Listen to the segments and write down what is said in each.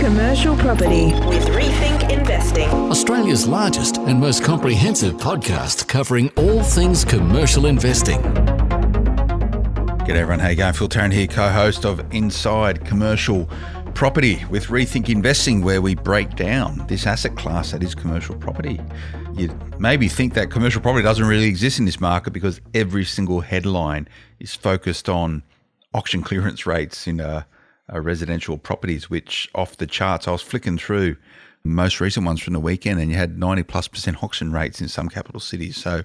commercial property with Rethink Investing. Australia's largest and most comprehensive podcast covering all things commercial investing. G'day everyone, how you going? Phil Tarrant here, co-host of Inside Commercial Property with Rethink Investing, where we break down this asset class that is commercial property. You maybe think that commercial property doesn't really exist in this market because every single headline is focused on auction clearance rates in residential properties, which off the charts. I was flicking through most recent ones from the weekend and you had 90+% auction rates in some capital cities. So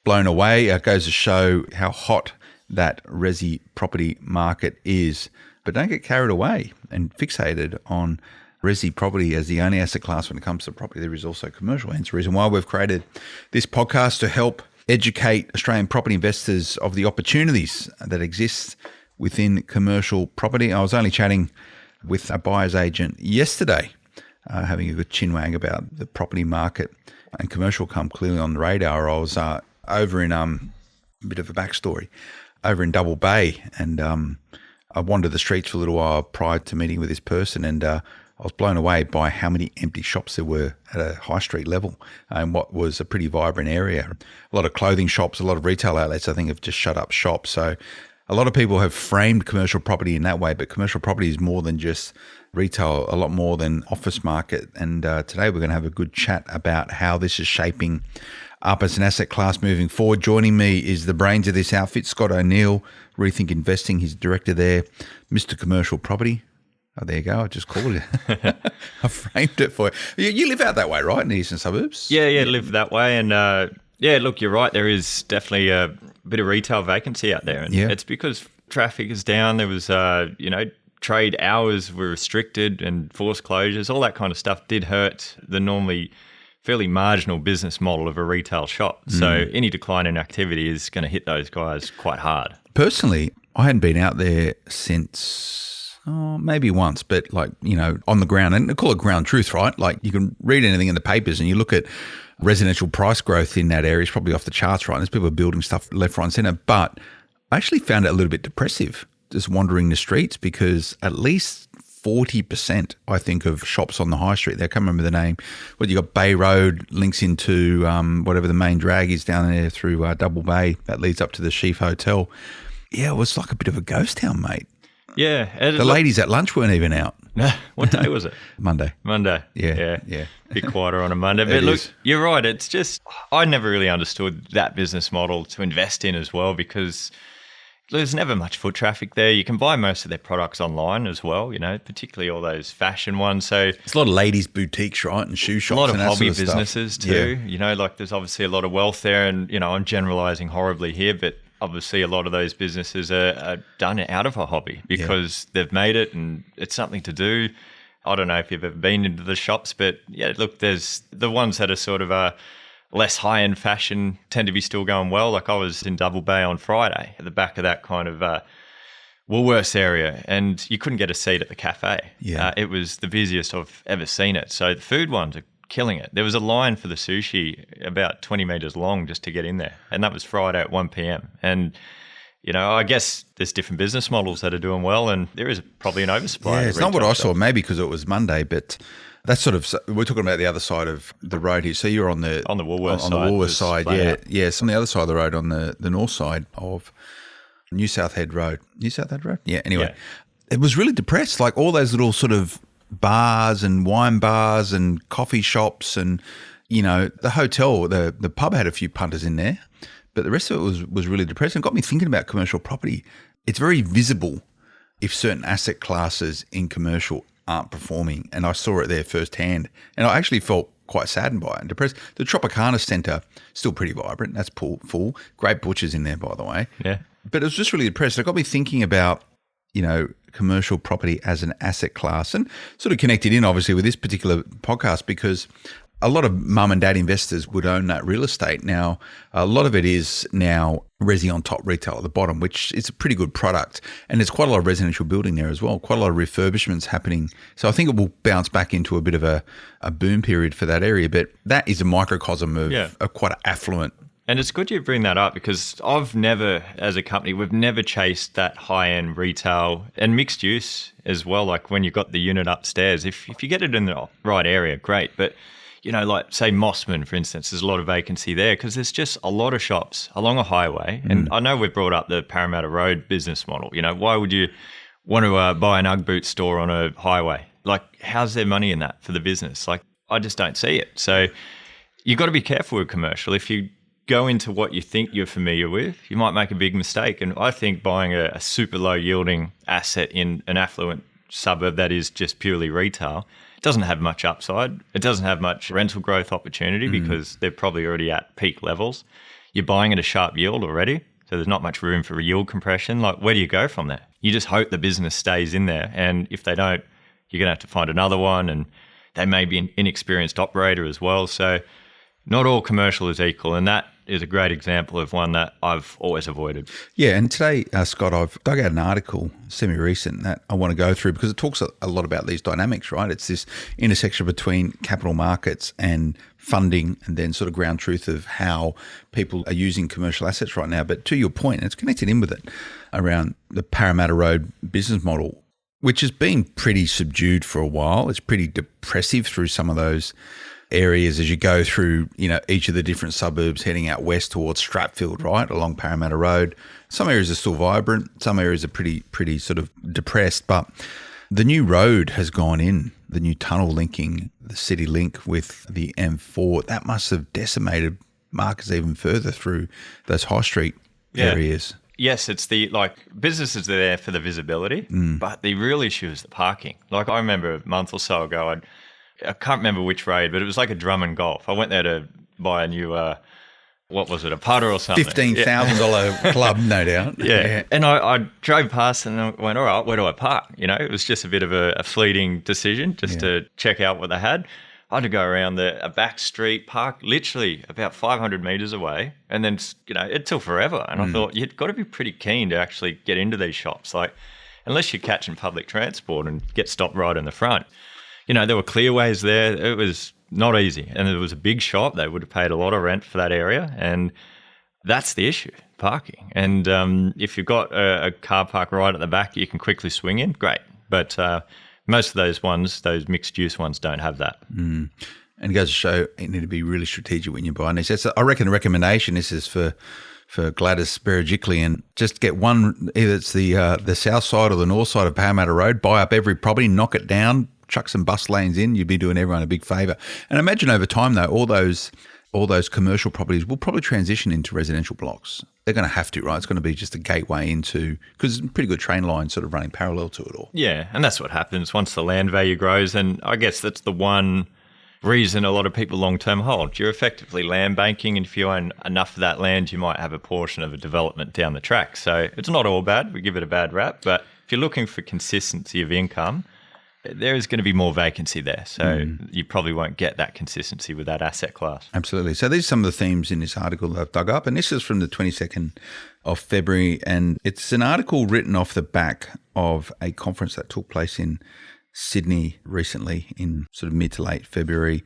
blown away. It goes to show how hot that resi property market is. But don't get carried away and fixated on resi property as the only asset class when it comes to property. There is also commercial, hence the reason why we've created this podcast to help educate Australian property investors of the opportunities that exist within commercial property. I was only chatting with a buyer's agent yesterday, having a good chinwag about the property market, and commercial come clearly on the radar. I was over in a bit of a backstory, over in Double Bay, and I wandered the streets for a little while prior to meeting with this person, and I was blown away by how many empty shops there were at a high street level in what was a pretty vibrant area. A lot of clothing shops, a lot of retail outlets, I think, have just shut up shop. So a lot of people have framed commercial property in that way, but commercial property is more than just retail, a lot more than office market. And today we're going to have a good chat about how this is shaping up as an asset class moving forward. Joining me is the brains of this outfit, Scott O'Neill, Rethink Investing. He's director there, Mr. Commercial Property. Oh, there you go. I just called it. I framed it for you. You live out that way, right, in the eastern suburbs? Yeah, live that way. And look, you're right. There is definitely a bit of retail vacancy out there. And it's because traffic is down. There was, trade hours were restricted and forced closures. All that kind of stuff did hurt the normally fairly marginal business model of a retail shop. So any decline in activity is going to hit those guys quite hard. Personally, I hadn't been out there since maybe once, but on the ground, and they call it ground truth, right? Like you can read anything in the papers and you look at residential price growth in that area is probably off the charts, right? There's people building stuff left, right and centre, but I actually found it a little bit depressive just wandering the streets, because at least 40%, I think, of shops on the high street there. I can't remember the name. But you got Bay Road, links into whatever the main drag is down there through Double Bay that leads up to the Sheaf Hotel. Yeah, it was like a bit of a ghost town, mate. Yeah. The ladies at lunch weren't even out. What day was it? Monday. Yeah. A bit quieter on a Monday. But look, you're right. It's just, I never really understood that business model to invest in as well, because there's never much foot traffic there. You can buy most of their products online as well, particularly all those fashion ones. So it's a lot of ladies' boutiques, right, and shoe shops. A lot of and hobby sort of businesses too. Yeah. There's obviously a lot of wealth there, and I'm generalising horribly here, but obviously a lot of those businesses are done out of a hobby because they've made it and it's something to do. I don't know if you've ever been into the shops, but look, there's the ones that are sort of less high-end fashion tend to be still going well. Like I was in Double Bay on Friday at the back of that kind of Woolworths area, and you couldn't get a seat at the cafe. Yeah. It was the busiest I've ever seen it. So the food ones are killing it. There was a line for the sushi about 20 metres long just to get in there, and that was Friday at 1 p.m. And I guess there's different business models that are doing well, and there is probably an oversupply. Yeah, it's not what I saw, maybe because it was Monday, but that's sort of, we're talking about the other side of the road here. So you're on the Woolworths side. On the Woolworths side, yeah. Yeah, it's on the other side of the road, on the north side of New South Head Road. New South Head Road? Yeah, anyway. Yeah. It was really depressed, like all those little sort of bars and wine bars and coffee shops, and, the hotel, the pub had a few punters in there, but the rest of it was really depressing. It got me thinking about commercial property. It's very visible if certain asset classes in commercial aren't performing, and I saw it there firsthand, and I actually felt quite saddened by it and depressed. The Tropicana Centre, still pretty vibrant. That's full. Great butchers in there, by the way. Yeah. But it was just really depressed. It got me thinking about, commercial property as an asset class, and sort of connected in, obviously, with this particular podcast, because a lot of mum and dad investors would own that real estate. Now, a lot of it is now resi on top, retail at the bottom, which is a pretty good product. And there's quite a lot of residential building there as well, quite a lot of refurbishments happening. So I think it will bounce back into a bit of a boom period for that area. But that is a microcosm of a quite affluent And it's good you bring that up because I've never, as a company, we've never chased that high-end retail and mixed use as well. Like when you've got the unit upstairs, if you get it in the right area, great. But, like say Mossman, for instance, there's a lot of vacancy there because there's just a lot of shops along a highway. And I know we've brought up the Parramatta Road business model. Why would you want to buy an UGG boot store on a highway? Like, how's there money in that for the business? Like, I just don't see it. So you've got to be careful with commercial. If you go into what you think you're familiar with, you might make a big mistake. And I think buying a super low yielding asset in an affluent suburb that is just purely retail doesn't have much upside. It doesn't have much rental growth opportunity because they're probably already at peak levels. You're buying at a sharp yield already, so there's not much room for yield compression. Like, where do you go from there? You just hope the business stays in there. And if they don't, you're going to have to find another one. And they may be an inexperienced operator as well. So not all commercial is equal, and that is a great example of one that I've always avoided. Yeah, and today, Scott, I've dug out an article, semi-recent, that I want to go through because it talks a lot about these dynamics, right? It's this intersection between capital markets and funding and then sort of ground truth of how people are using commercial assets right now. But to your point, and it's connected in with it, around the Parramatta Road business model, which has been pretty subdued for a while. It's pretty depressive through some of those areas as you go through, each of the different suburbs heading out west towards Stratfield, right, along Parramatta Road. Some areas are still vibrant. Some areas are pretty sort of depressed. But the new road has gone in, the new tunnel linking the city link with the M4. That must have decimated markets even further through those high street areas. Yes, it's businesses are there for the visibility, but the real issue is the parking. Like I remember a month or so ago, I can't remember which raid, but it was like a Drummond Golf. I went there to buy a new, what was it, a putter or something? $15,000 club, no doubt. Yeah. And I drove past and I went, all right, where do I park? It was just a bit of a fleeting decision just to check out what they had. I had to go around a back street, park literally about 500 metres away. And then, it took forever. And I thought, you've got to be pretty keen to actually get into these shops. Like, unless you're catching public transport and get stopped right in the front. There were clearways there. It was not easy. And it was a big shop. They would have paid a lot of rent for that area. And that's the issue, parking. And if you've got a car park right at the back, you can quickly swing in, great. But most of those ones, those mixed use ones, don't have that. And it goes to show you need to be really strategic when you're buying these. I reckon the recommendation, this is for Gladys Berejiklian, just get one, either it's the south side or the north side of Parramatta Road, buy up every property, knock it down, chuck some bus lanes in, you'd be doing everyone a big favour. And imagine over time, though, all those commercial properties will probably transition into residential blocks. They're going to have to, right? It's going to be just a gateway into, because it's a pretty good train line sort of running parallel to it all. Yeah, and that's what happens once the land value grows. And I guess that's the one reason a lot of people long-term hold. You're effectively land banking, and if you own enough of that land, you might have a portion of a development down the track. So it's not all bad. We give it a bad rap. But if you're looking for consistency of income, there is going to be more vacancy there. So you probably won't get that consistency with that asset class. Absolutely. So these are some of the themes in this article that I've dug up. And this is from the 22nd of February. And it's an article written off the back of a conference that took place in Sydney recently in sort of mid to late February.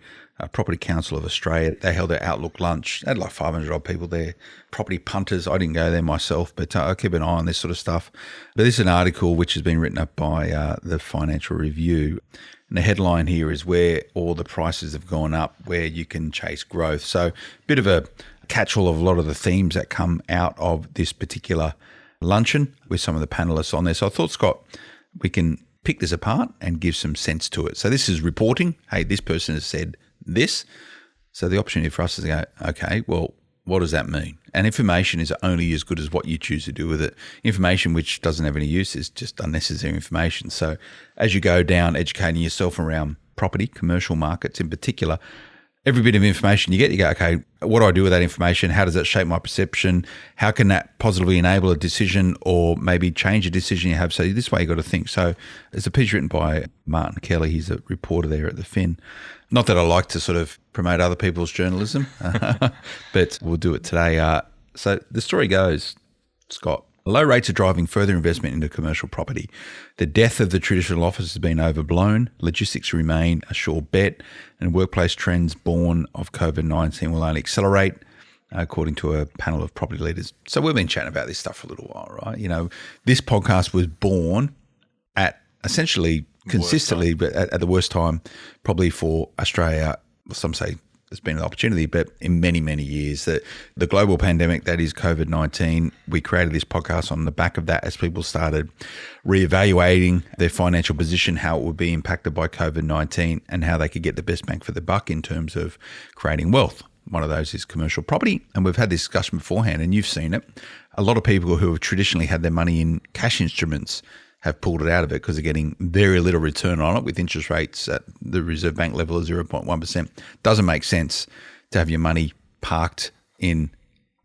Property Council of Australia, they held their Outlook lunch. They had like 500 odd people there. Property punters, I didn't go there myself, but I keep an eye on this sort of stuff. But this is an article which has been written up by the Financial Review. And the headline here is where all the prices have gone up, where you can chase growth. So a bit of a catch-all of a lot of the themes that come out of this particular luncheon with some of the panellists on there. So I thought, Scott, we can pick this apart and give some sense to it. So this is reporting. Hey, this person has said this. So the opportunity for us is to go, okay, well, what does that mean? And information is only as good as what you choose to do with it. Information which doesn't have any use is just unnecessary information. So as you go down educating yourself around property, commercial markets in particular, every bit of information you get, you go, okay, what do I do with that information? How does that shape my perception? How can that positively enable a decision or maybe change a decision you have? So this way you got to think. So there's a piece written by Martin Kelly. He's a reporter there at the Fin. Not that I like to sort of promote other people's journalism, but we'll do it today. So the story goes, Scott, low rates are driving further investment into commercial property. The death of the traditional office has been overblown. Logistics remain a sure bet, and workplace trends born of COVID-19 will only accelerate. according to a panel of property leaders. So we've been chatting about this stuff for a little while, right? You know, this podcast was born at essentially consistently, but at the worst time probably for Australia. Some say there's been an opportunity, but in many, many years, that the global pandemic, that is COVID-19, we created this podcast on the back of that as people started reevaluating their financial position, how it would be impacted by COVID-19 and how they could get the best bang for the buck in terms of creating wealth. One of those is commercial property. And we've had this discussion beforehand and you've seen it. A lot of people who have traditionally had their money in cash instruments have pulled it out of it because they're getting very little return on it with interest rates at the Reserve Bank level of 0.1%. Doesn't make sense to have your money parked in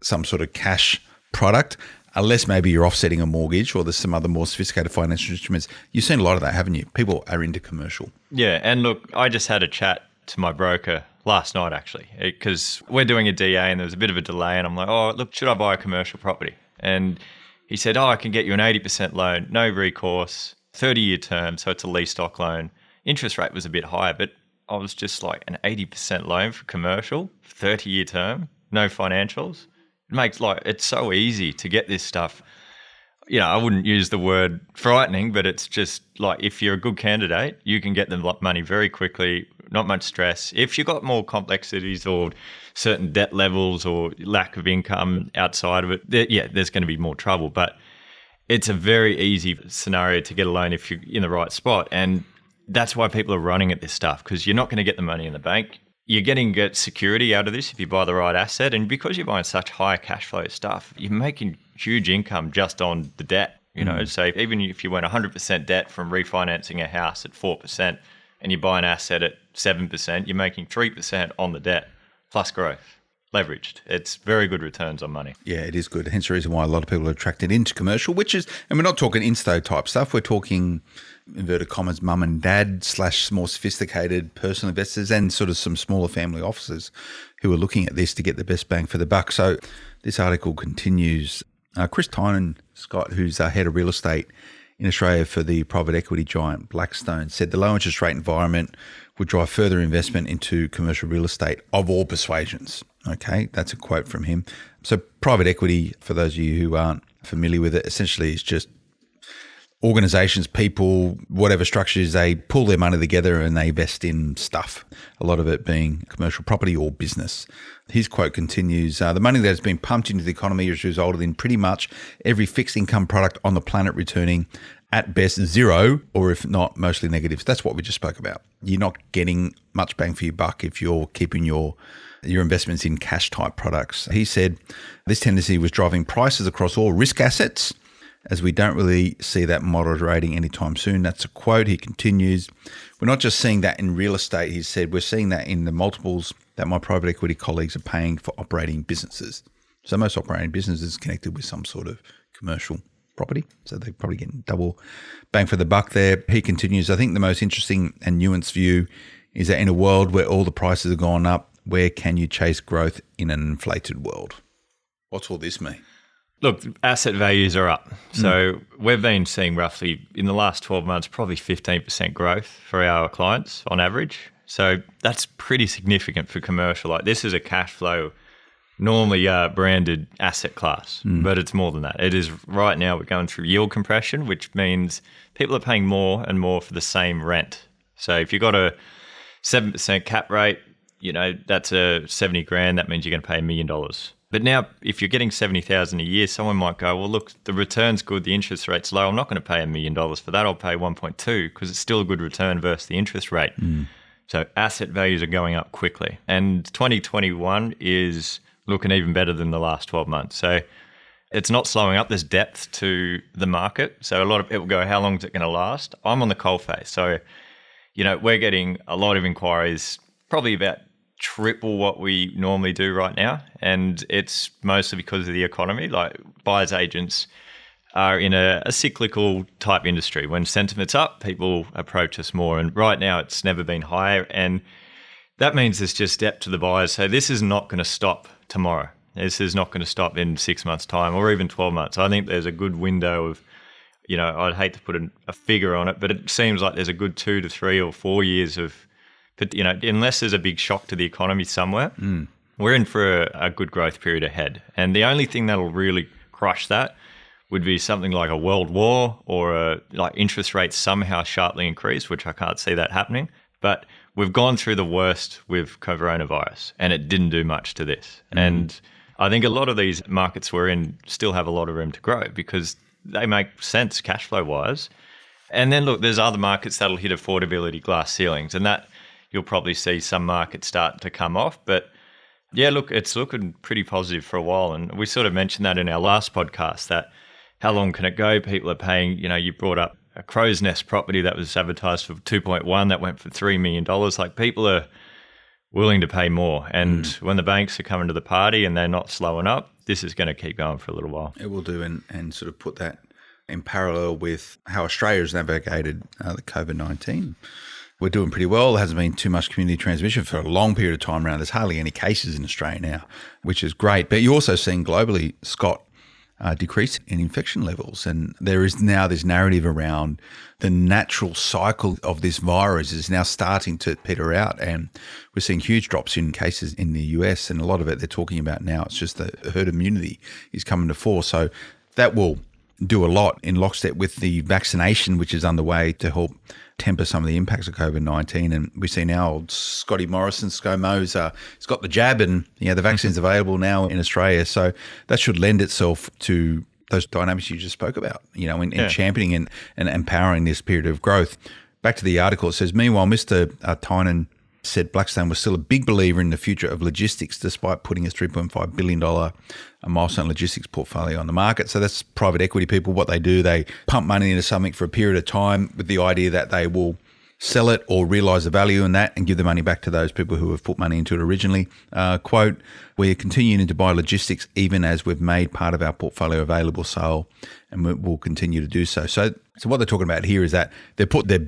some sort of cash product unless maybe you're offsetting a mortgage or there's some other more sophisticated financial instruments. You've seen a lot of that, haven't you? People are into commercial. Yeah, and look, I just had a chat to my broker last night actually because we're doing a DA and there was a bit of a delay and I'm like, oh, look, should I buy a commercial property? And he said, oh, I can get you an 80% loan, no recourse, 30-year term, so it's a lease stock loan. Interest rate was a bit higher, but I was just like, an 80% loan for commercial, 30-year term, no financials. It makes it's so easy to get this stuff. You know, I wouldn't use the word frightening, but it's just like if you're a good candidate, you can get the money very quickly, not much stress. If you've got more complexities or certain debt levels or lack of income outside of it, there's going to be more trouble. But it's a very easy scenario to get a loan if you're in the right spot. And that's why people are running at this stuff because you're not going to get the money in the bank. You're getting security out of this if you buy the right asset. And because you're buying such high cash flow stuff, you're making huge income just on the debt. You know, so even if you went 100% debt from refinancing a house at 4% and you buy an asset at 7%, you're making 3% on the debt plus growth, leveraged. It's very good returns on money. Yeah, it is good. Hence the reason why a lot of people are attracted into commercial, which is, and we're not talking insto type stuff. We're talking inverted commas, mum and dad / more sophisticated personal investors and sort of some smaller family offices who are looking at this to get the best bang for the buck. So this article continues. Chris Tynan Scott, who's head of real estate in Australia for the private equity giant Blackstone, said the low interest rate environment would drive further investment into commercial real estate of all persuasions. Okay, that's a quote from him. So private equity, for those of you who aren't familiar with it, essentially is just organizations, people, whatever structures, they pull their money together and they invest in stuff, a lot of it being commercial property or business. His quote continues, the money that has been pumped into the economy has resulted in pretty much every fixed income product on the planet returning at best zero, or if not, mostly negatives. That's what we just spoke about. You're not getting much bang for your buck if you're keeping your investments in cash type products. He said this tendency was driving prices across all risk assets, as we don't really see that moderating anytime soon. That's a quote. He continues, we're not just seeing that in real estate, he said, we're seeing that in the multiples that my private equity colleagues are paying for operating businesses. So most operating businesses connected with some sort of commercial property. So they're probably getting double bang for the buck there. He continues, I think the most interesting and nuanced view is that in a world where all the prices have gone up, where can you chase growth in an inflated world? What's all this mean? Look, asset values are up. So we've been seeing roughly in the last 12 months, probably 15% growth for our clients on average. So that's pretty significant for commercial. Like this is a cash flow, normally branded asset class, but it's more than that. It is right now we're going through yield compression, which means people are paying more and more for the same rent. So if you've got a 7% cap rate, you know, that's a 70 grand, that means you're going to pay $1 million. But now, if you're getting 70,000 a year, someone might go, well, look, the return's good, the interest rate's low. I'm not going to pay $1 million for that. I'll pay 1.2 because it's still a good return versus the interest rate. So asset values are going up quickly. And 2021 is looking even better than the last 12 months. So it's not slowing up. There's depth to the market. So a lot of people go, how long is it going to last? I'm on the coalface. So, you know, we're getting a lot of inquiries, probably about triple what we normally do right now, and it's mostly because of the economy. Like buyers agents are in a cyclical type industry. When sentiment's up, people approach us more, and right now it's never been higher, and that means there's just depth to the buyers. So this is not going to stop tomorrow. This is not going to stop in 6 months' time or even 12 months. I think there's a good window of, you know, I'd hate to put a figure on it, but it seems like there's a good 2 to 3 or 4 years of, but, you know, unless there's a big shock to the economy somewhere, we're in for a good growth period ahead. And the only thing that'll really crush that would be something like a world war or like interest rates somehow sharply increase, which I can't see that happening. But we've gone through the worst with coronavirus and it didn't do much to this. And I think a lot of these markets we're in still have a lot of room to grow because they make sense cash flow wise. And then look, there's other markets that'll hit affordability glass ceilings, and that you'll probably see some markets start to come off. But yeah, look, it's looking pretty positive for a while. And we sort of mentioned that in our last podcast, that how long can it go? People are paying, you brought up a crow's nest property that was advertised for 2.1 that went for $3 million. Like, people are willing to pay more. And when the banks are coming to the party and they're not slowing up, this is going to keep going for a little while. It will do, and sort of put that in parallel with how Australia's navigated the COVID-19. We're doing pretty well. There hasn't been too much community transmission for a long period of time around. There's hardly any cases in Australia now, which is great. But you're also seeing globally, Scott, decrease in infection levels. And there is now this narrative around the natural cycle of this virus is now starting to peter out. And we're seeing huge drops in cases in the US. And a lot of it they're talking about now, it's just the herd immunity is coming to fore. So that will do a lot in lockstep with the vaccination, which is underway to help temper some of the impacts of COVID-19. And we see now old Scotty Morrison, ScoMo's, he's got the jab, and the vaccine's available now in Australia. So that should lend itself to those dynamics you just spoke about, in championing and empowering this period of growth. Back to the article, it says, meanwhile, Mr. Tarrant said Blackstone was still a big believer in the future of logistics despite putting his $3.5 billion milestone logistics portfolio on the market. So that's private equity people. What they do, they pump money into something for a period of time with the idea that they will sell it or realise the value in that and give the money back to those people who have put money into it originally. Quote, we're continuing to buy logistics even as we've made part of our portfolio available sale, and we'll continue to do so. So what they're talking about here is that they put their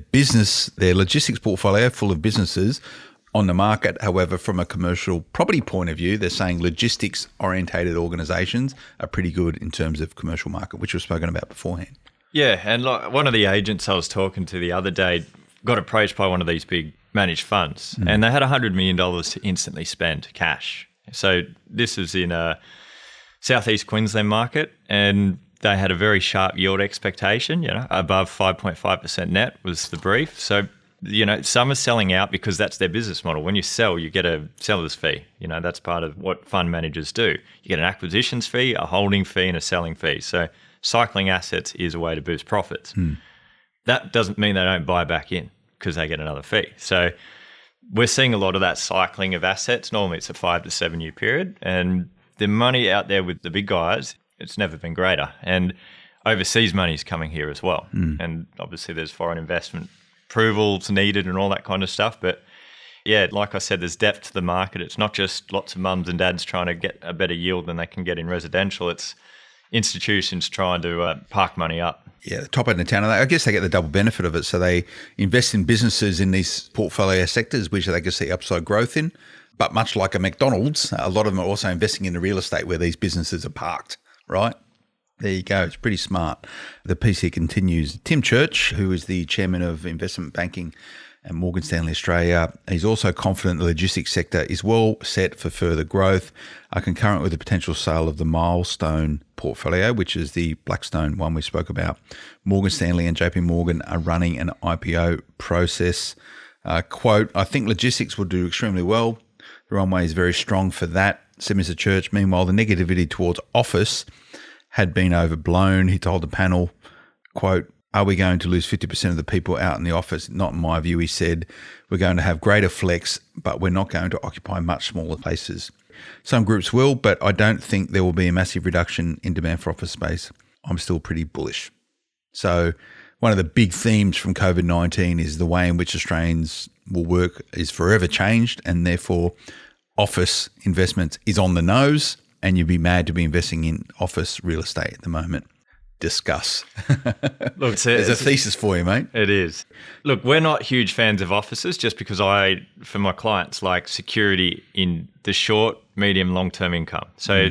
logistics portfolio full of businesses on the market. However, from a commercial property point of view, they're saying logistics-orientated organisations are pretty good in terms of commercial market, which we've spoken about beforehand. Yeah, and like one of the agents I was talking to the other day got approached by one of these big managed funds, and they had $100 million to instantly spend cash. So this is in a southeast Queensland market, and they had a very sharp yield expectation, above 5.5% net was the brief. So some are selling out because that's their business model. When you sell, you get a seller's fee. That's part of what fund managers do. You get an acquisitions fee, a holding fee, and a selling fee. So cycling assets is a way to boost profits. That doesn't mean they don't buy back in because they get another fee. So we're seeing a lot of that cycling of assets. Normally it's a 5 to 7 year period, and the money out there with the big guys, it's never been greater. And overseas money is coming here as well. And obviously there's foreign investment approvals needed and all that kind of stuff. But yeah, like I said, there's depth to the market. It's not just lots of mums and dads trying to get a better yield than they can get in residential. It's institutions trying to park money up. Yeah, the top end of town. I guess they get the double benefit of it. So they invest in businesses in these portfolio sectors, which they can see upside growth in. But much like a McDonald's, a lot of them are also investing in the real estate where these businesses are parked, right? There you go. It's pretty smart. The piece here continues. Tim Church, who is the chairman of investment banking at Morgan Stanley Australia, he's also confident the logistics sector is well set for further growth, concurrent with the potential sale of the Milestone portfolio, which is the Blackstone one we spoke about. Morgan Stanley and JP Morgan are running an IPO process. Quote, I think logistics will do extremely well. The runway is very strong for that, said Mr. Church. Meanwhile, the negativity towards office had been overblown. He told the panel, quote, are we going to lose 50% of the people out in the office? Not in my view, he said. We're going to have greater flex, but we're not going to occupy much smaller places. Some groups will, but I don't think there will be a massive reduction in demand for office space. I'm still pretty bullish. So one of the big themes from COVID-19 is the way in which Australians will work is forever changed, and therefore office investments is on the nose, and you'd be mad to be investing in office real estate at the moment. Discuss. Look, there's a thesis for you, mate. It is. Look, we're not huge fans of offices just because for my clients, like security in the short, medium, long-term income. So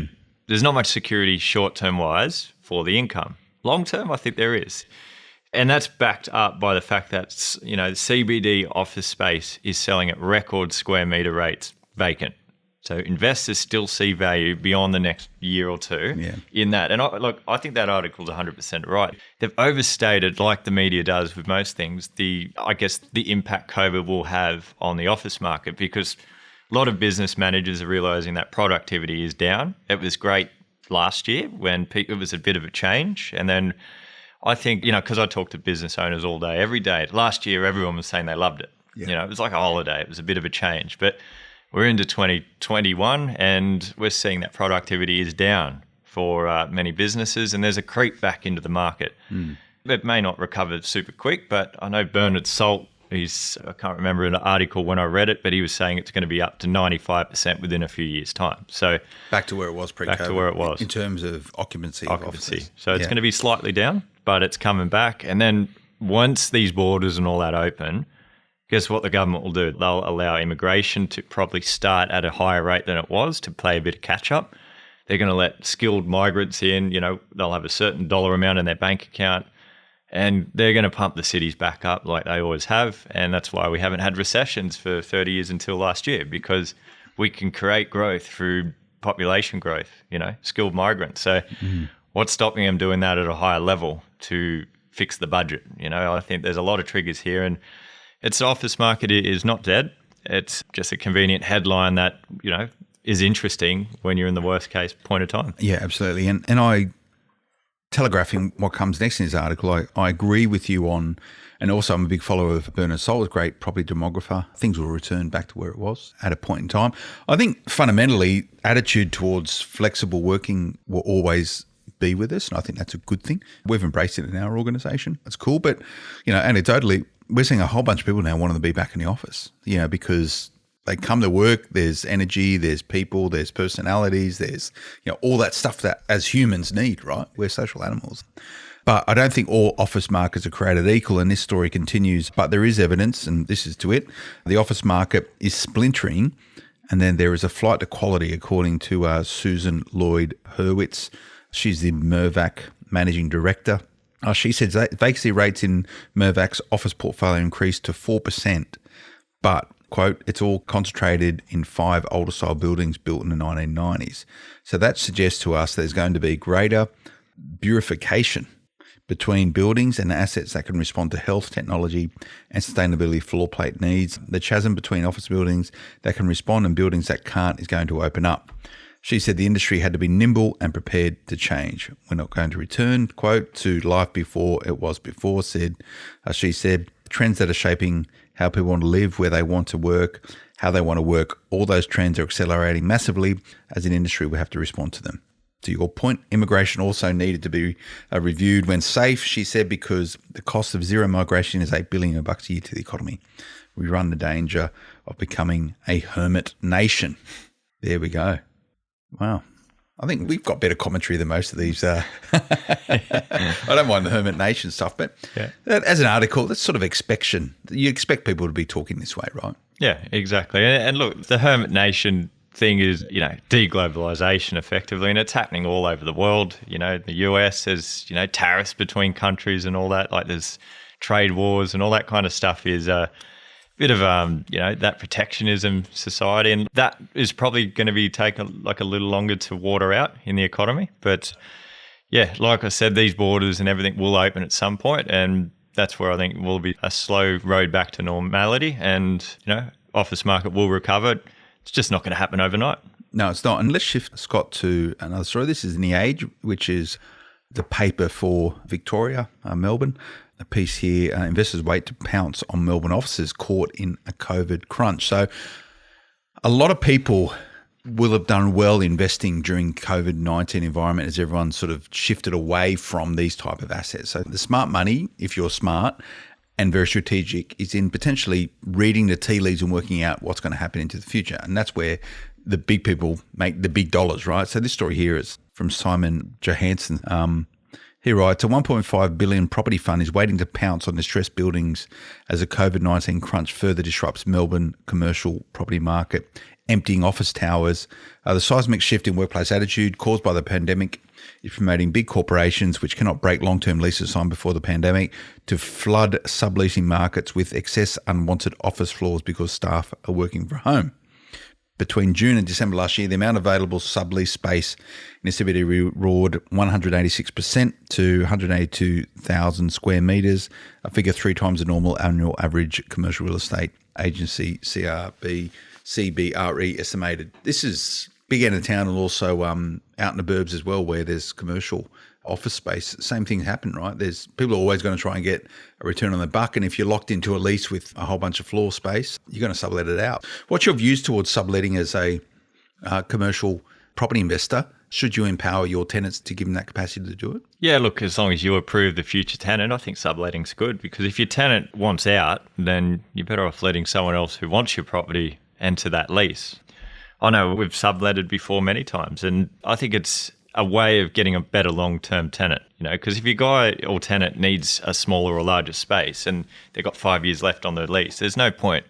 there's not much security short-term wise for the income. Long-term, I think there is. And that's backed up by the fact that, CBD office space is selling at record square metre rates vacant. So investors still see value beyond the next year or two in that. And I think that article's 100% right. They've overstated, like the media does with most things, the impact COVID will have on the office market, because a lot of business managers are realizing that productivity is down. It was great last year when it was a bit of a change. And then I think, because I talk to business owners all day, every day. Last year, everyone was saying they loved it. Yeah. It was like a holiday. It was a bit of a change. But we're into 2021 and we're seeing that productivity is down for many businesses, and there's a creep back into the market. It may not recover super quick, but I know Bernard Salt, I can't remember an article when I read it, but he was saying it's going to be up to 95% within a few years' time. So back to where it was pre-COVID. Back to where it was. In terms of occupancy. So it's going to be slightly down, but it's coming back. And then once these borders and all that open, guess what the government will do? They'll allow immigration to probably start at a higher rate than it was to play a bit of catch up. They're going to let skilled migrants in, they'll have a certain dollar amount in their bank account, and they're going to pump the cities back up like they always have. And that's why we haven't had recessions for 30 years until last year, because we can create growth through population growth, skilled migrants. So what's stopping them doing that at a higher level to fix the budget? I think there's a lot of triggers here, and its office market is not dead. It's just a convenient headline that, is interesting when you're in the worst case point of time. Yeah, absolutely. And I, telegraphing what comes next in his article, I agree with you on, and also I'm a big follower of Bernard Salt, a great property demographer. Things will return back to where it was at a point in time. I think fundamentally, attitude towards flexible working will always be with us, and I think that's a good thing. We've embraced it in our organisation. It's cool, but, anecdotally, we're seeing a whole bunch of people now wanting to be back in the office, because they come to work, there's energy, there's people, there's personalities, there's, all that stuff that as humans need, right? We're social animals. But I don't think all office markets are created equal, and this story continues. But there is evidence, and this is to it, the office market is splintering, and then there is a flight to quality, according to Susan Lloyd-Hurwitz. She's the Mirvac Managing Director. She said vacancy rates in Mirvac's office portfolio increased to 4%, but, quote, it's all concentrated in 5 older style buildings built in the 1990s. So that suggests to us there's going to be greater bureaucration between buildings and assets that can respond to health, technology and sustainability floor plate needs. The chasm between office buildings that can respond and buildings that can't is going to open up. She said the industry had to be nimble and prepared to change. We're not going to return, quote, to life before it was before, she said, trends that are shaping how people want to live, where they want to work, how they want to work, all those trends are accelerating massively. As an industry, we have to respond to them. To your point, immigration also needed to be reviewed when safe, she said, because the cost of zero migration is $8 billion a year to the economy. We run the danger of becoming a hermit nation. There we go. Wow. I think we've got better commentary than most of these. I don't mind the Hermit Nation stuff, but as an article, that's sort of expectation. You expect people to be talking this way, right? Yeah, exactly. And look, the Hermit Nation thing is, deglobalization effectively, and it's happening all over the world. The US has, tariffs between countries and all that. Like there's trade wars and all that kind of stuff is bit of that protectionism society, and that is probably going to be taking like a little longer to water out in the economy. But yeah, like I said, these borders and everything will open at some point, and that's where I think will be a slow road back to normality, and office market will recover. It's just not going to happen overnight. No, it's not. And let's shift, Scott, to another story. This is in The Age, which is the paper for Victoria, Melbourne. A piece here, investors wait to pounce on Melbourne offices caught in a COVID crunch. So a lot of people will have done well investing during COVID-19 environment as everyone sort of shifted away from these type of assets. So the smart money, if you're smart and very strategic, is in potentially reading the tea leaves and working out what's going to happen into the future. And that's where the big people make the big dollars, right? So this story here is from Simon Johansson. He writes, a $1.5 billion property fund is waiting to pounce on distressed buildings as a COVID-19 crunch further disrupts Melbourne commercial property market, emptying office towers. The seismic shift in workplace attitude caused by the pandemic is promoting big corporations, which cannot break long-term leases signed before the pandemic, to flood subleasing markets with excess unwanted office floors because staff are working from home. Between June and December last year, the amount of available sublease space in the CBD roared 186% to 182,000 square metres, a figure 3 times the normal annual average commercial real estate agency CBRE estimated. This is big end of town and also out in the burbs as well, where there's commercial office space. Same thing happened, right? There's people are always going to try and get a return on the buck, and if you're locked into a lease with a whole bunch of floor space, you're going to sublet it out. What's your views towards subletting as a commercial property investor? Should you empower your tenants to give them that capacity to do it? Yeah, look, as long as you approve the future tenant, I think subletting's good, because if your tenant wants out, then you're better off letting someone else who wants your property enter that lease. I know we've subletted before many times, and I think it's a way of getting a better long-term tenant, because if your guy or tenant needs a smaller or larger space and they've got 5 years left on their lease, there's no point,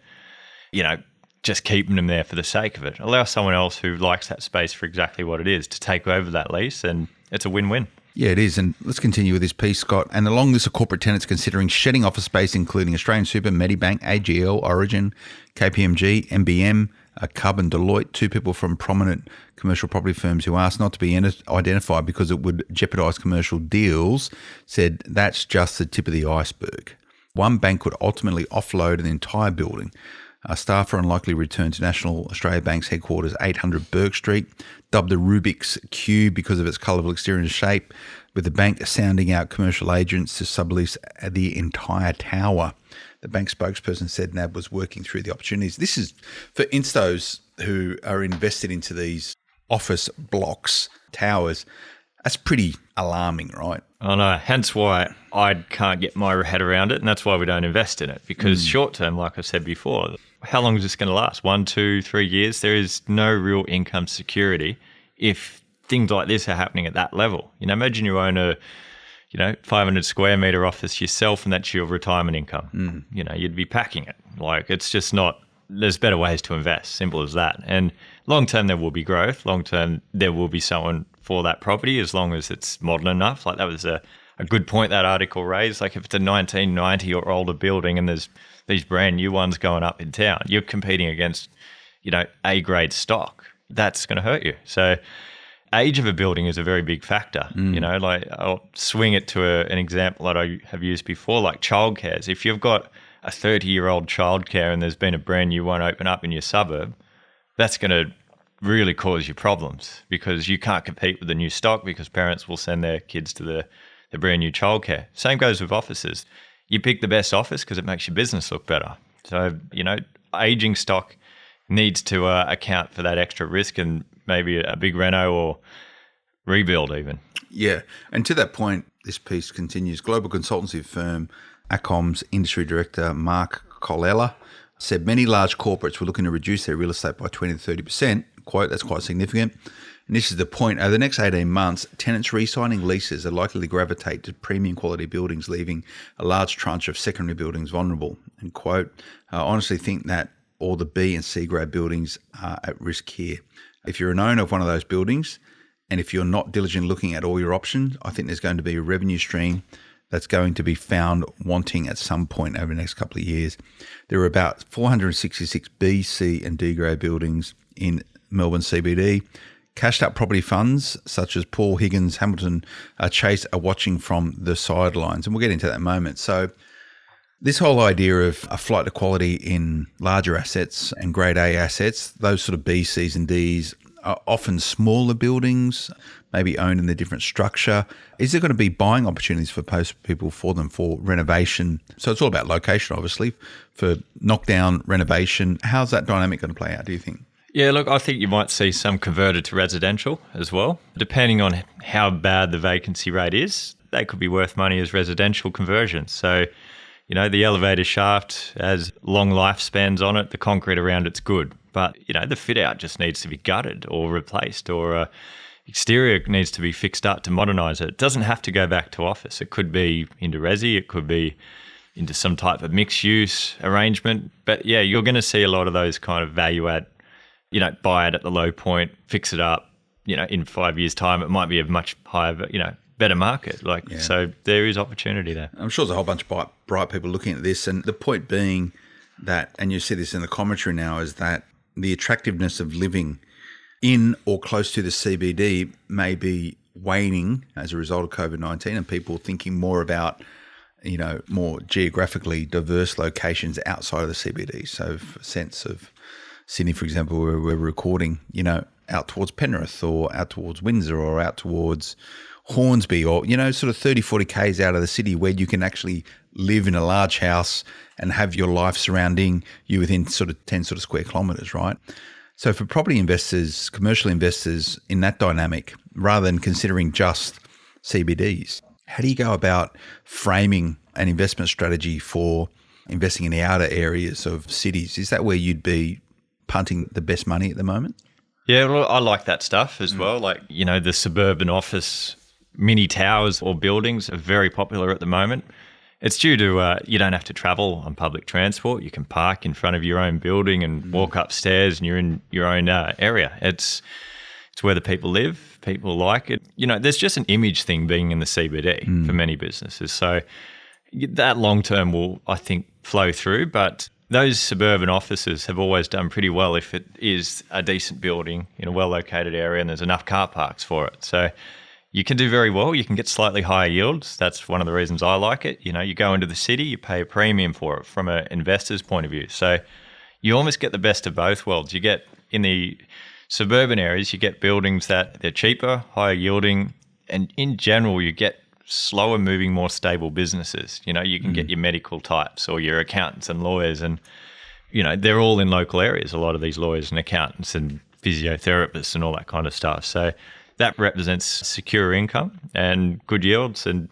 just keeping them there for the sake of it. Allow someone else who likes that space for exactly what it is to take over that lease, and it's a win-win. Yeah, it is. And let's continue with this piece, Scott. And along this, corporate tenants considering shedding office space, including Australian Super, Medibank, AGL, Origin, KPMG, MBM, Cub and Deloitte, 2 people from prominent commercial property firms who asked not to be identified because it would jeopardise commercial deals, said that's just the tip of the iceberg. One bank would ultimately offload an entire building. Staff are unlikely to return to National Australia Bank's headquarters, 800 Burke Street, dubbed the Rubik's Cube because of its colourful exterior and shape, with the bank sounding out commercial agents to sublease the entire tower. The bank spokesperson said NAB was working through the opportunities. This is for instos who are invested into these office blocks, towers. That's pretty alarming, right? I know. Hence why I can't get my head around it, and that's why we don't invest in it. Because short term, like I said before, how long is this going to last? 1, 2, 3 years? There is no real income security if things like this are happening at that level. Imagine you own a 500 square metre office yourself, and that's your retirement income. You'd be packing it. It's just not, there's better ways to invest, simple as that. And long term, there will be growth. Long term, there will be someone for that property as long as it's modern enough. That was a good point that article raised. If it's a 1990 or older building and there's these brand new ones going up in town, you're competing against, A-grade stock. That's going to hurt you. So age of a building is a very big factor. I'll swing it to an example that I have used before, like childcares. If you've got a 30-year-old childcare and there's been a brand new one open up in your suburb, that's going to really cause you problems because you can't compete with the new stock because parents will send their kids to the brand new childcare. Same goes with offices. You pick the best office because it makes your business look better. So, aging stock needs to account for that extra risk and maybe a big reno or rebuild even. Yeah. And to that point, this piece continues. Global consultancy firm ACOM's industry director, Mark Colella, said many large corporates were looking to reduce their real estate by 20 to 30%. Quote, that's quite significant. And this is the point. Over the next 18 months, tenants re-signing leases are likely to gravitate to premium quality buildings, leaving a large tranche of secondary buildings vulnerable. And quote, I honestly think that all the B and C grade buildings are at risk here. If you're an owner of one of those buildings, and if you're not diligent looking at all your options, I think there's going to be a revenue stream that's going to be found wanting at some point over the next couple of years. There are about 466 B, C and D grade buildings in Melbourne CBD. Cashed up property funds such as Paul Higgins, Hamilton Chase are watching from the sidelines, and we'll get into that in a moment. So this whole idea of a flight to quality in larger assets and grade A assets, those sort of B, Cs and Ds are often smaller buildings, maybe owned in a different structure. Is there going to be buying opportunities for people for them for renovation? So it's all about location, obviously, for knockdown renovation. How's that dynamic going to play out, do you think? Yeah, look, I think you might see some converted to residential as well. Depending on how bad the vacancy rate is, they could be worth money as residential conversions. So, the elevator shaft has long lifespans on it. The concrete around it's good. But, the fit out just needs to be gutted or replaced, or exterior needs to be fixed up to modernise it. It doesn't have to go back to office. It could be into resi. It could be into some type of mixed use arrangement. But, yeah, you're going to see a lot of those kind of value add. Buy it at the low point, fix it up, in 5 years' time, it might be a much higher, better market. So there is opportunity there. I'm sure there's a whole bunch of bright people looking at this. And the point being that, and you see this in the commentary now, is that the attractiveness of living in or close to the CBD may be waning as a result of COVID-19 and people thinking more about, more geographically diverse locations outside of the CBD. So for a sense of Sydney, for example, where we're recording, out towards Penrith or out towards Windsor or out towards Hornsby or, sort of 30, 40 Ks out of the city where you can actually live in a large house and have your life surrounding you within sort of 10 sort of square kilometres, right? So for property investors, commercial investors in that dynamic, rather than considering just CBDs, how do you go about framing an investment strategy for investing in the outer areas of cities? Is that where you'd be punting the best money at the moment? Yeah, well, I like that stuff as well. Like, the suburban office mini towers or buildings are very popular at the moment. It's due to you don't have to travel on public transport. You can park in front of your own building and walk upstairs and you're in your own area. It's where the people live. People like it. There's just an image thing being in the CBD for many businesses. So that long term will, I think, flow through. But those suburban offices have always done pretty well if it is a decent building in a well-located area and there's enough car parks for it. So you can do very well. You can get slightly higher yields. That's one of the reasons I like it. You go into the city, you pay a premium for it from an investor's point of view. So you almost get the best of both worlds. You get in the suburban areas, you get buildings that they're cheaper, higher yielding, and in general, you get slower moving, more stable businesses. You can get your medical types or your accountants and lawyers and, they're all in local areas, a lot of these lawyers and accountants and physiotherapists and all that kind of stuff. So that represents secure income and good yields and,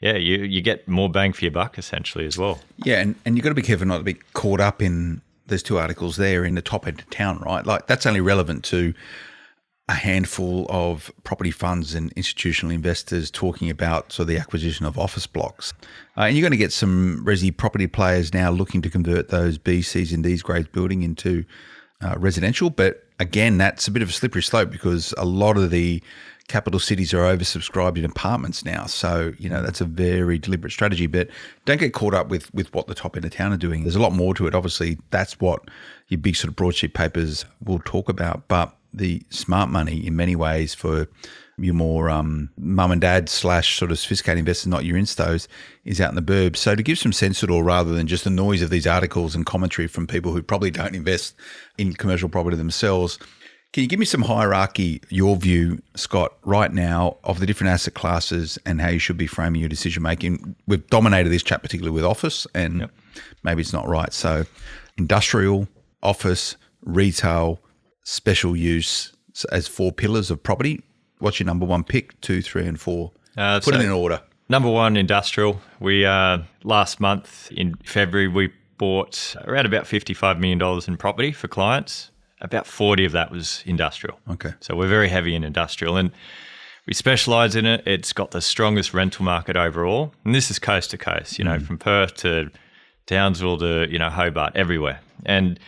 you get more bang for your buck essentially as well. Yeah, and you've got to be careful not to be caught up in there's two articles there in the top end of town, right? Like that's only relevant to a handful of property funds and institutional investors talking about sort of the acquisition of office blocks. And you're going to get some resi property players now looking to convert those B, C's and D's grades building into residential. But again, that's a bit of a slippery slope because a lot of the capital cities are oversubscribed in apartments now. So, that's a very deliberate strategy. But don't get caught up with what the top end of town are doing. There's a lot more to it. Obviously, that's what your big sort of broadsheet papers will talk about. But the smart money in many ways for your more mum and dad / sort of sophisticated investors, not your instos, is out in the burbs. So to give some sense to it all rather than just the noise of these articles and commentary from people who probably don't invest in commercial property themselves, can you give me some hierarchy, your view, Scott, right now of the different asset classes and how you should be framing your decision making? We've dominated this chat particularly with office and maybe it's not right. So industrial, office, retail, special use as 4 pillars of property. What's your number one pick, 2, 3 and 4? Put it in order. Number one, industrial. We last month in February, we bought around about $55 million in property for clients. About 40 of that was industrial. Okay. So we're very heavy in industrial and we specialise in it. It's got the strongest rental market overall. And this is coast to coast, from Perth to Townsville to, Hobart, everywhere. And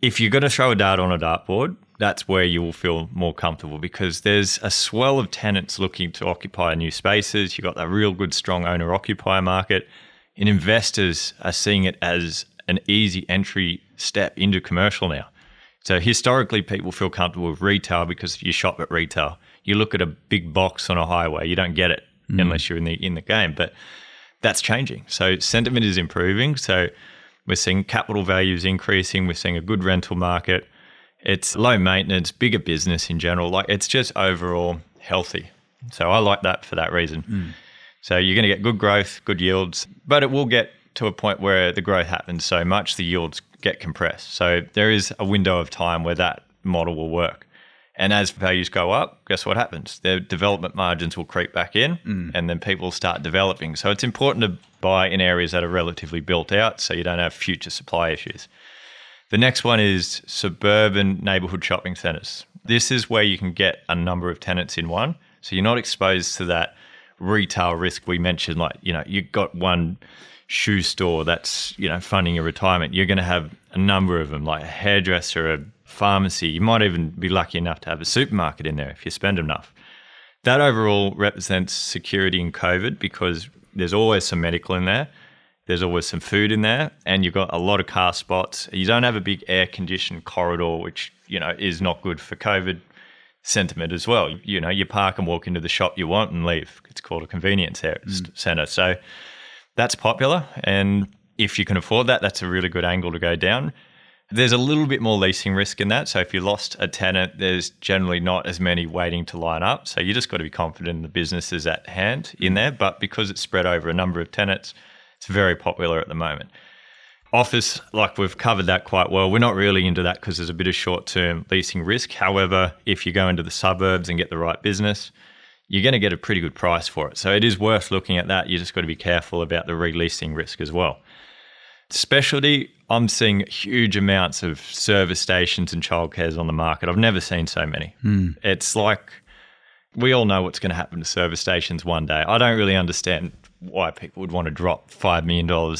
if you're going to throw a dart on a dartboard, that's where you will feel more comfortable because there's a swell of tenants looking to occupy new spaces. You've got that real good, strong owner-occupier market. And investors are seeing it as an easy entry step into commercial now. So historically, people feel comfortable with retail because you shop at retail. You look at a big box on a highway, you don't get it unless you're in the game. But that's changing. So sentiment is improving. So we're seeing capital values increasing. We're seeing a good rental market. It's low maintenance, bigger business in general. Like it's just overall healthy. So I like that for that reason. So you're going to get good growth, good yields, but it will get to a point where the growth happens so much, the yields get compressed. So there is a window of time where that model will work. And as values go up, guess what happens? The development margins will creep back in and then people start developing. So it's important to buy in areas that are relatively built out so you don't have future supply issues. The next one is suburban neighbourhood shopping centres. This is where you can get a number of tenants in one. So you're not exposed to that retail risk we mentioned. Like, you've got one shoe store that's, funding your retirement. You're going to have a number of them, like a hairdresser, a pharmacy. You might even be lucky enough to have a supermarket in there if you spend enough. That overall represents security in COVID because there's always some medical in there. There's always some food in there, and you've got a lot of car spots. You don't have a big air-conditioned corridor, which, is not good for COVID sentiment as well. You park and walk into the shop you want and leave. It's called a convenience centre. So that's popular, and if you can afford that, that's a really good angle to go down. There's a little bit more leasing risk in that. So if you lost a tenant, there's generally not as many waiting to line up. So you just got to be confident in the businesses at hand in there. But because it's spread over a number of tenants, it's very popular at the moment. Office, like we've covered that quite well. We're not really into that because there's a bit of short-term leasing risk. However, if you go into the suburbs and get the right business, you're going to get a pretty good price for it. So it is worth looking at that. You just got to be careful about the releasing risk as well. Specialty, I'm seeing huge amounts of service stations and childcares on the market. I've never seen so many. It's like we all know what's going to happen to service stations one day. I don't really understand why people would want to drop $5 million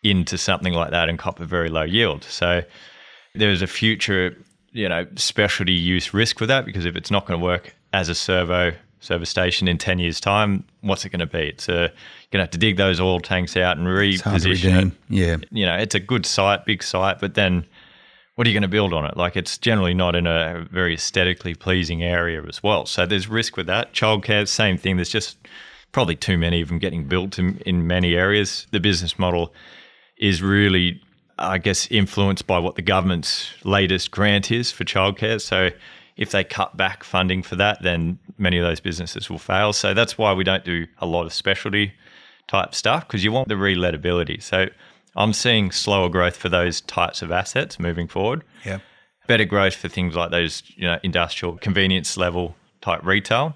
into something like that and cop a very low yield. So there's a future, specialty use risk with that, because if it's not going to work as a service station in 10 years' time, what's it going to be? You're going to have to dig those oil tanks out and reposition it. Yeah. It's a good site, big site, but then what are you going to build on it? Like, it's generally not in a very aesthetically pleasing area as well. So there's risk with that. Childcare, same thing. There's just probably too many of them getting built in many areas. The business model is really, I guess, influenced by what the government's latest grant is for childcare. So if they cut back funding for that, then many of those businesses will fail. So that's why we don't do a lot of specialty type stuff, because you want the relatability. So I'm seeing slower growth for those types of assets moving forward. Yeah. Better growth for things like those, industrial convenience level type retail.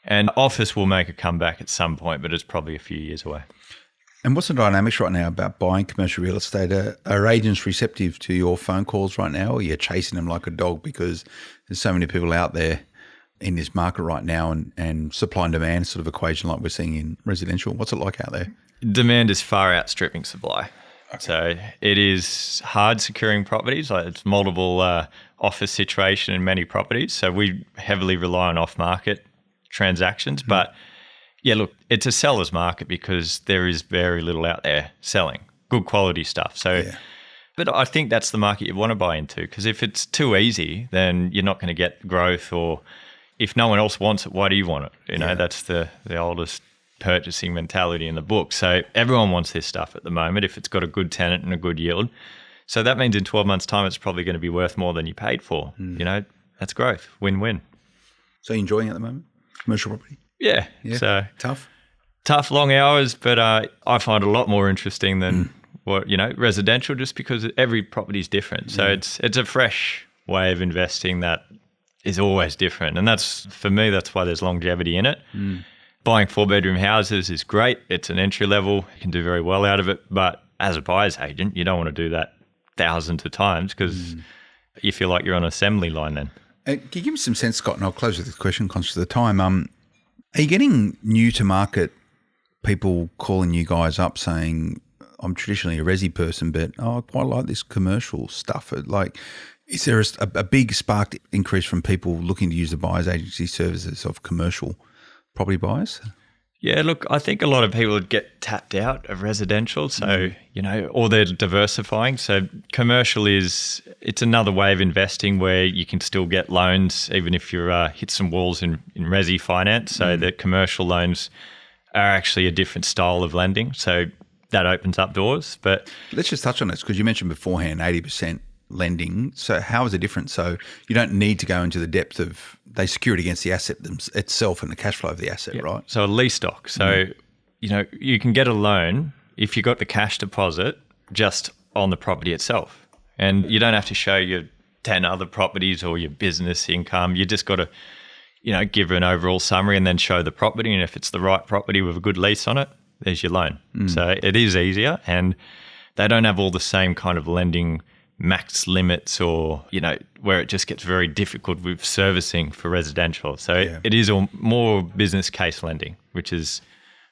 And office will make a comeback at some point, but it's probably a few years away. And what's the dynamics right now about buying commercial real estate? Are agents receptive to your phone calls right now, or are you chasing them like a dog because there's so many people out there in this market right now, and supply and demand sort of equation like we're seeing in residential? What's it like out there? Demand is far outstripping supply. Okay. So it is hard securing properties. Like, it's multiple office situation in many properties. So we heavily rely on off-market transactions. But yeah, look, it's a seller's market because there is very little out there selling good quality stuff. So, but I think that's the market you want to buy into, because if it's too easy, then you're not going to get growth, or if no one else wants it, why do you want it? That's the oldest purchasing mentality in the book. So everyone wants this stuff at the moment if it's got a good tenant and a good yield. So that means in 12 months' time, it's probably going to be worth more than you paid for. That's growth, win-win. So you're enjoying it at the moment, commercial property? Yeah. So tough, long hours, but I find it a lot more interesting than residential, just because every property is different. So it's a fresh way of investing that is always different. And that's, for me, that's why there's longevity in it. Buying 4-bedroom houses is great. It's an entry level. You can do very well out of it. But as a buyer's agent, you don't want to do that thousands of times, because you feel like you're on an assembly line then. Can you give me some sense, Scott, and I'll close with this question, conscious of the time. Are you getting new to market people calling you guys up saying, I'm traditionally a resi person, but I quite like this commercial stuff? Like, is there a big sparked increase from people looking to use the buyer's agency services of commercial property buyers? Yeah, look, I think a lot of people would get tapped out of residential. So, or they're diversifying. So commercial it's another way of investing where you can still get loans, even if you're hit some walls in resi finance. So the commercial loans are actually a different style of lending. So that opens up doors. But let's just touch on this, because you mentioned beforehand 80% lending. So how is it different? So you don't need to go into the depth of, they secure it against the asset itself and the cash flow of the asset, right? So a lease stock. So, you can get a loan if you got the cash deposit just on the property itself. And you don't have to show your 10 other properties or your business income. You just got to, give an overall summary and then show the property. And if it's the right property with a good lease on it, there's your loan. So it is easier, and they don't have all the same kind of lending max limits, or where it just gets very difficult with servicing for residential. So it is more business case lending, which is,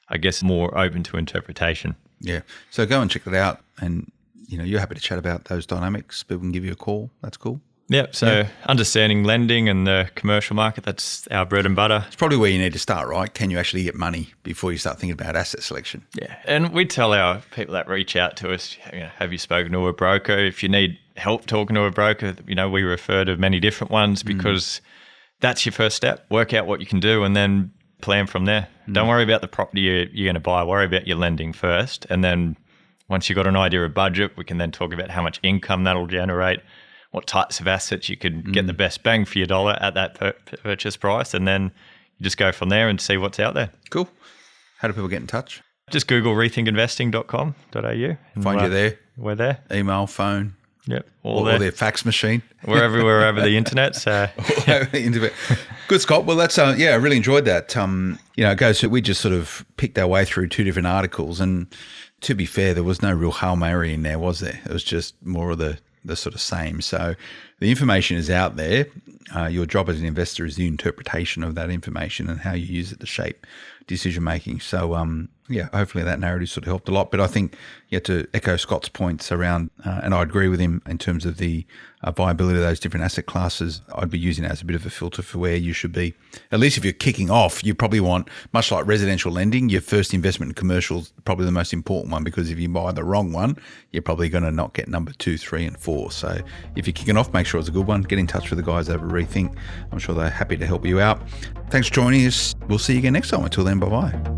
I guess, more open to interpretation. Yeah. So go and check it out, and you're happy to chat about those dynamics. People can give you a call. That's cool. Yeah, so understanding lending and the commercial market, that's our bread and butter. It's probably where you need to start, right? Can you actually get money before you start thinking about asset selection? Yeah, and we tell our people that reach out to us, have you spoken to a broker? If you need help talking to a broker, we refer to many different ones because that's your first step. Work out what you can do and then plan from there. Don't worry about the property you're going to buy. Worry about your lending first. And then once you've got an idea of budget, we can then talk about how much income that'll generate, what types of assets you could get the best bang for your dollar at that purchase price. And then you just go from there and see what's out there. Cool. How do people get in touch? Just Google rethinkinvesting.com.au. Find you there. We're there. Email, phone. Yep. Or their fax machine. We're everywhere over the internet. So Good, Scott. Well, that's I really enjoyed that. It goes. We just sort of picked our way through two different articles, and to be fair, there was no real Hail Mary in there, was there? It was just more of the sort of same. So the information is out there. Your job as an investor is the interpretation of that information and how you use it to shape decision making. So hopefully that narrative sort of helped a lot. But I think to echo Scott's points around, and I agree with him in terms of the viability of those different asset classes, I'd be using that as a bit of a filter for where you should be. At least if you're kicking off, you probably want, much like residential lending, your first investment in commercial is probably the most important one, because if you buy the wrong one, you're probably going to not get number 2, 3 and 4. So if you're kicking off, make sure it's a good one. Get in touch with the guys over at Rethink. I'm sure they're happy to help you out. Thanks for joining us. We'll see you again next time. Until then, bye-bye.